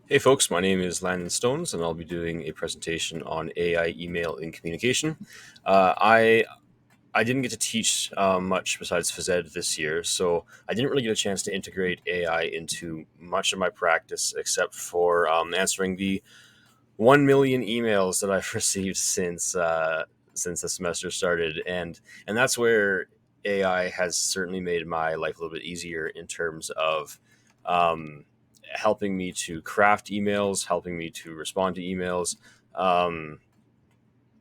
Hey folks, my name is Landon Stones, and I'll be doing a presentation on AI email in communication. I didn't get to teach much besides phys ed this year, so I didn't really get a chance to integrate AI into much of my practice, except for answering the 1 million emails that I've received since the semester started, and that's where AI has certainly made my life a little bit easier in terms of um, helping me to craft emails, helping me to respond to emails. Um,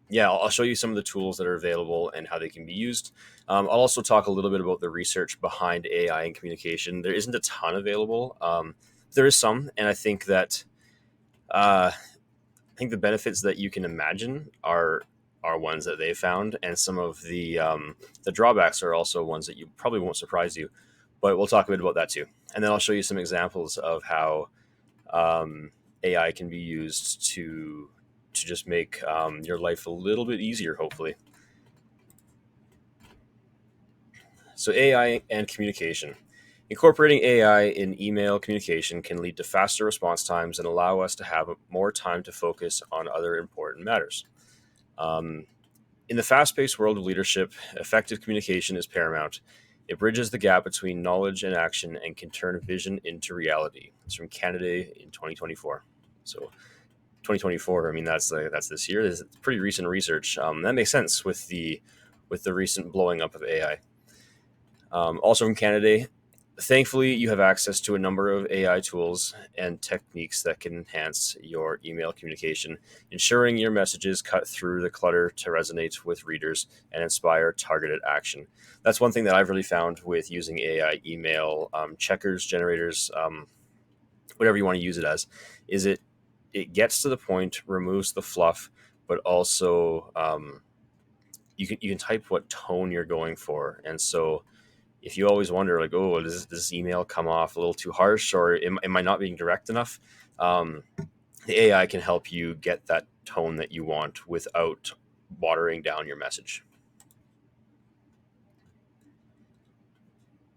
yeah, I'll show you some of the tools that are available and how they can be used. I'll also talk a little bit about the research behind AI and communication. There isn't a ton available. There is some, and I think the benefits that you can imagine are ones that they found, and some of the drawbacks are also ones that you probably won't surprise you. But we'll talk a bit about that too, and then I'll show you some examples of how AI can be used to just make your life a little bit easier, hopefully. So AI and communication. Incorporating AI in email communication can lead to faster response times and allow us to have more time to focus on other important matters. Um, In the fast paced world of leadership, effective communication is paramount. It bridges the gap between knowledge and action and can turn vision into reality. It's from Canada in 2024. So 2024, I mean, that's this year. This is pretty recent research. That makes sense with the recent blowing up of AI. Also from Canada, thankfully, you have access to a number of AI tools and techniques that can enhance your email communication, ensuring your messages cut through the clutter to resonate with readers and inspire targeted action. That's one thing that I've really found with using AI email checkers, generators, whatever you want to use it as, is it gets to the point, removes the fluff, but also you can type what tone you're going for, and so if you always wonder like, oh, does this email come off a little too harsh, or am I not being direct enough, um, the AI can help you get that tone that you want without watering down your message.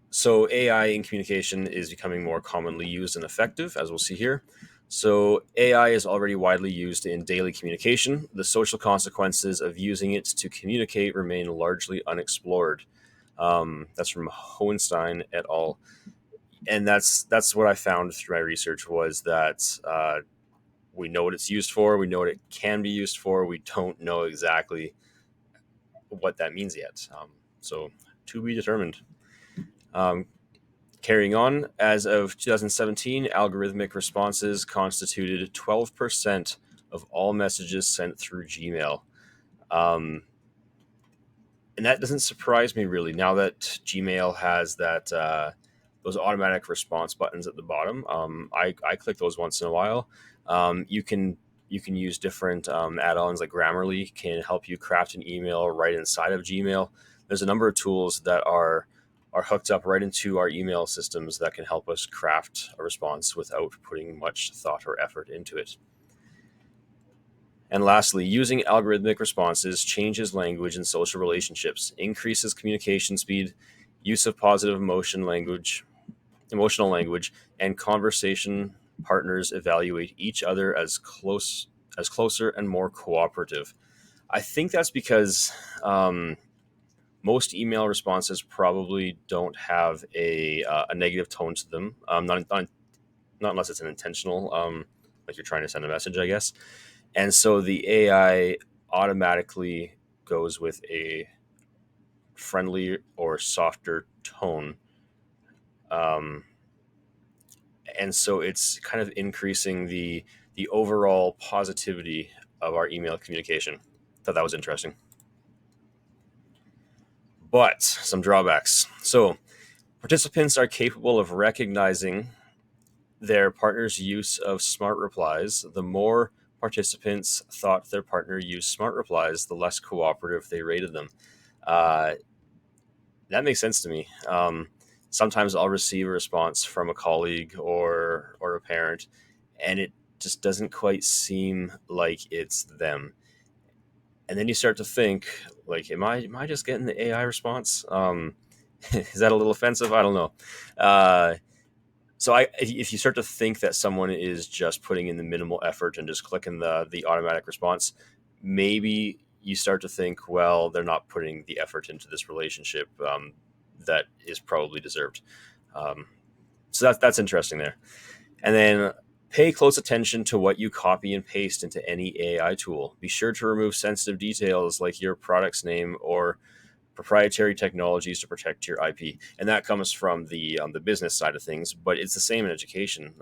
So AI in communication is becoming more commonly used and effective, as we'll see here. So AI is already widely used in daily communication. The social consequences of using it to communicate remain largely unexplored. That's from Hohenstein et al. And that's what I found through my research was that we know what it's used for, we know what it can be used for, we don't know exactly what that means yet. So to be determined. Um, Carrying on, as of 2017, algorithmic responses constituted 12% of all messages sent through Gmail. Um, and that doesn't surprise me really. Now that Gmail has that those automatic response buttons at the bottom, I click those once in a while. You can use different add-ons like Grammarly can help you craft an email right inside of Gmail. There's a number of tools that are hooked up right into our email systems that can help us craft a response without putting much thought or effort into it. And lastly, using algorithmic responses changes language in social relationships, increases communication speed, use of positive emotional language, and conversation partners evaluate each other as closer and more cooperative. I think that's because most email responses probably don't have a negative tone to them. Not unless it's an intentional, like you're trying to send a message, I guess. And so the AI automatically goes with a friendly or softer tone. Um, and so it's kind of increasing the overall positivity of our email communication. Thought that was interesting. But some drawbacks. So participants are capable of recognizing their partner's use of smart replies. The more participants thought their partner used smart replies, the less cooperative they rated them. Uh, that makes sense to me. Sometimes I'll receive a response from a colleague or a parent, and it just doesn't quite seem like it's them. And then you start to think, like, am I just getting the AI response? Is that a little offensive? I don't know. Uh, So if you start to think that someone is just putting in the minimal effort and just clicking the automatic response, maybe you start to think, well, they're not putting the effort into this relationship that is probably deserved. Um, so that's interesting there. And then pay close attention to what you copy and paste into any AI tool. Be sure to remove sensitive details like your product's name or proprietary technologies to protect your IP. And that comes from the business side of things, but it's the same in education.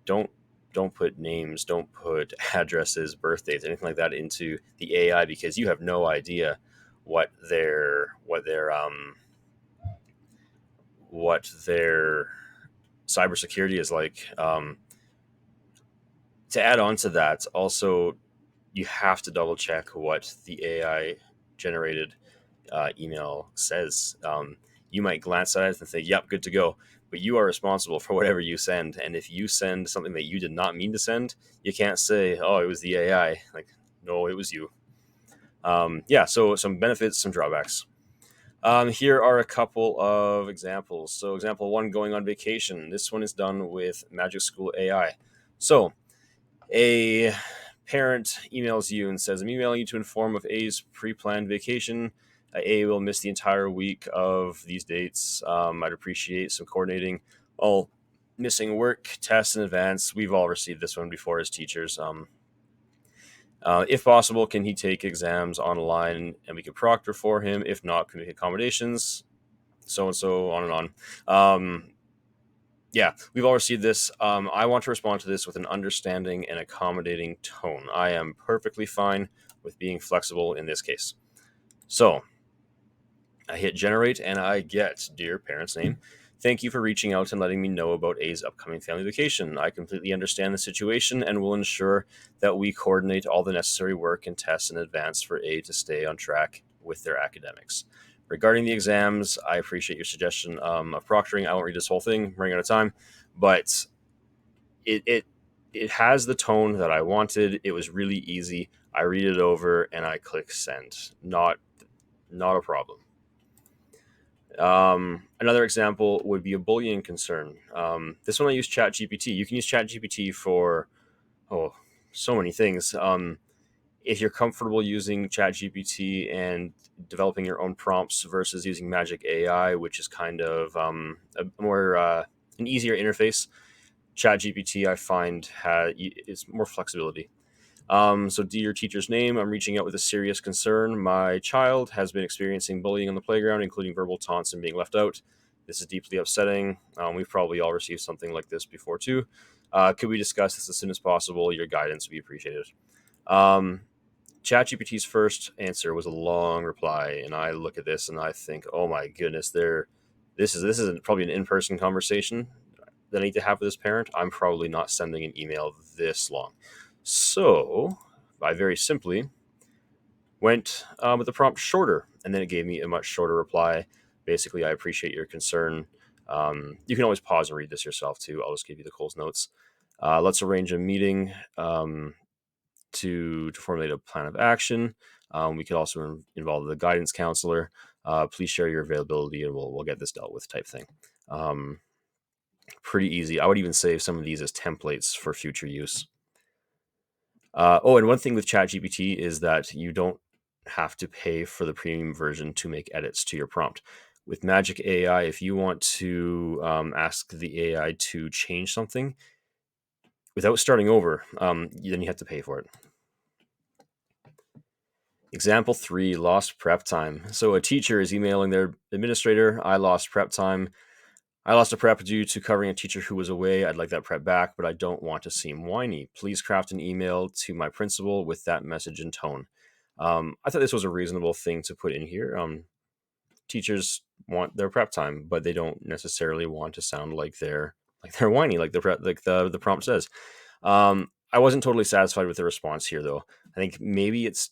Don't don't put names, don't put addresses, birthdays, anything like that into the AI because you have no idea what their cybersecurity is like. To add on to that, also you have to double check what the AI generated email says. You might glance at it and think, "Yep, good to go," but you are responsible for whatever you send. And if you send something that you did not mean to send, you can't say, "Oh, it was the AI." Like, no, it was you. Yeah. So some benefits, some drawbacks. Here are a couple of examples. So, example one, going on vacation. This one is done with Magic School AI. So, a parent emails you and says, I'm emailing you to inform of A's pre planned vacation. A will miss the entire week of these dates. I'd appreciate some coordinating. All missing work tests in advance. We've all received this one before as teachers. If possible, can he take exams online and we can proctor for him? If not, can we make accommodations? So and so, on and on. Yeah, we've all received this. I want to respond to this with an understanding and accommodating tone. I am perfectly fine with being flexible in this case. So I hit generate and I get, dear parent's name, thank you for reaching out and letting me know about A's upcoming family vacation. I completely understand the situation and will ensure that we coordinate all the necessary work and tests in advance for A to stay on track with their academics. Regarding the exams, I appreciate your suggestion of proctoring. I won't read this whole thing, I'm running out of time, but it has the tone that I wanted. It was really easy. I read it over and I click send. Not a problem. Another example would be a bullying concern. This one I use ChatGPT. You can use ChatGPT for so many things. If you're comfortable using ChatGPT and developing your own prompts versus using Magic AI, which is kind of a more an easier interface, ChatGPT I find is more flexibility. So, dear teacher's name, I'm reaching out with a serious concern. My child has been experiencing bullying on the playground, including verbal taunts and being left out. This is deeply upsetting. We've probably all received something like this before, too. Could we discuss this as soon as possible? Your guidance would be appreciated. Um, ChatGPT's first answer was a long reply, and I look at this and I think, oh my goodness, this is probably an in-person conversation that I need to have with this parent. I'm probably not sending an email this long. So I very simply went with the prompt shorter, and then it gave me a much shorter reply. Basically, I appreciate your concern. You can always pause and read this yourself too. I'll just give you the Coles notes. Let's arrange a meeting to formulate a plan of action. We could also involve the guidance counselor. Please share your availability, and we'll get this dealt with. Type thing. Pretty easy. I would even save some of these as templates for future use. And one thing with ChatGPT is that you don't have to pay for the premium version to make edits to your prompt. With Magic AI, if you want to ask the AI to change something without starting over, then you have to pay for it. Example 3, lost prep time. So a teacher is emailing their administrator, I lost prep time. I lost a prep due to covering a teacher who was away. I'd like that prep back, but I don't want to seem whiny. Please craft an email to my principal with that message and tone. I thought this was a reasonable thing to put in here. Teachers want their prep time, but they don't necessarily want to sound like they're whiny, like the prompt says. I wasn't totally satisfied with the response here, though. I think maybe it's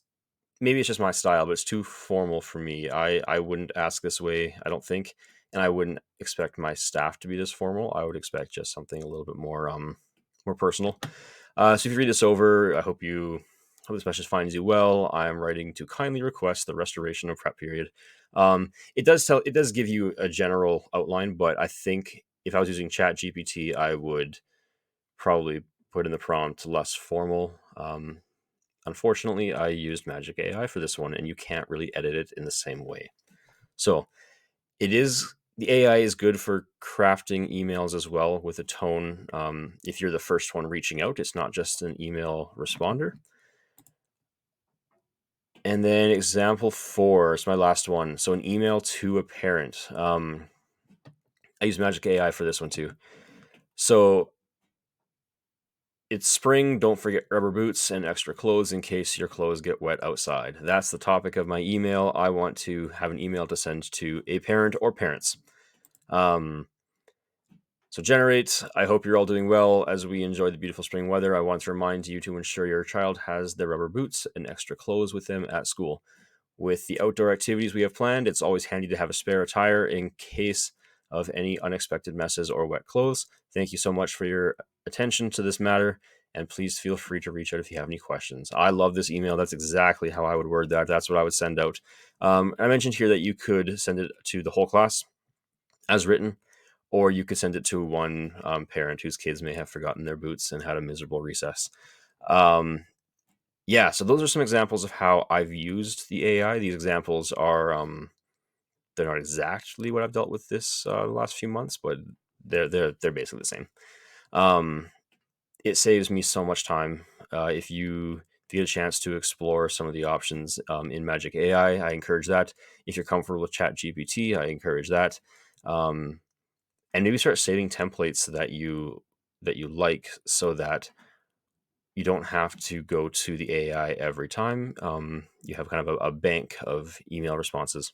just my style, but it's too formal for me. I wouldn't ask this way, I don't think, and I wouldn't expect my staff to be this formal. I would expect just something a little bit more personal. So if you read this over, I hope this message finds you well. I am writing to kindly request the restoration of prep period. It does give you a general outline, but I think if I was using ChatGPT, I would probably put in the prompt less formal. Unfortunately, I used Magic AI for this one, and you can't really edit it in the same way. So the AI is good for crafting emails as well with a tone. If you're the first one reaching out, it's not just an email responder. And then example 4 is my last one. So an email to a parent. I use Magic AI for this one too. So it's spring. Don't forget rubber boots and extra clothes in case your clothes get wet outside. That's the topic of my email. I want to have an email to send to a parent or parents. So generate. I hope you're all doing well as we enjoy the beautiful spring weather. I want to remind you to ensure your child has their rubber boots and extra clothes with them at school. With the outdoor activities we have planned, it's always handy to have a spare attire in case of any unexpected messes or wet clothes. Thank you so much for your attention to this matter, and please feel free to reach out if you have any questions. I love this email. That's exactly how I would word that. That's what I would send out. I mentioned here that you could send it to the whole class as written, or you could send it to one parent whose kids may have forgotten their boots and had a miserable recess. Yeah, so those are some examples of how I've used the AI. These examples are they're not exactly what I've dealt with this the last few months, but they're basically the same. It saves me so much time. If you get a chance to explore some of the options in Magic AI, I encourage that. If you're comfortable with ChatGPT, I encourage that. And maybe start saving templates that you like, so that you don't have to go to the AI every time. You have kind of a bank of email responses.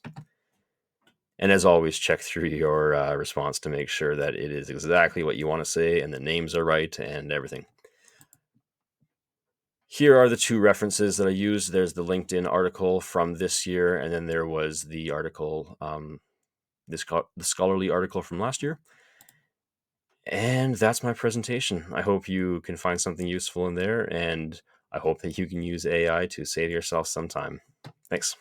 And as always, check through your response to make sure that it is exactly what you want to say and the names are right and everything. Here are the 2 references that I used. There's the LinkedIn article from this year, and then there was the article, the scholarly article from last year. And that's my presentation. I hope you can find something useful in there, and I hope that you can use AI to save yourself some time. Thanks.